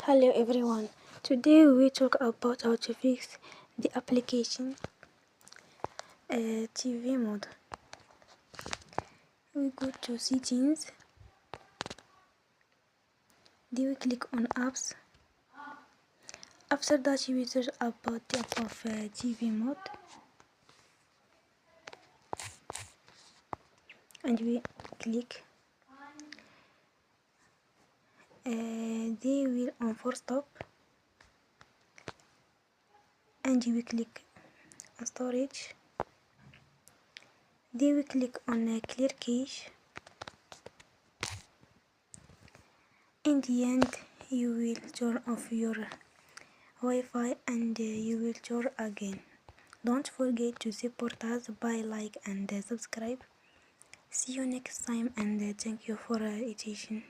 Hello everyone, today we talk about how to fix the application TV mode. We go to settings, then we click on apps. After that we search about the app of TV mode and we click. They will on for stop and we click on storage. Then we click on clear cache. In the end you will turn off your Wi-Fi and you will turn again. Don't forget to support us by like and subscribe. See you next time and thank you for attention.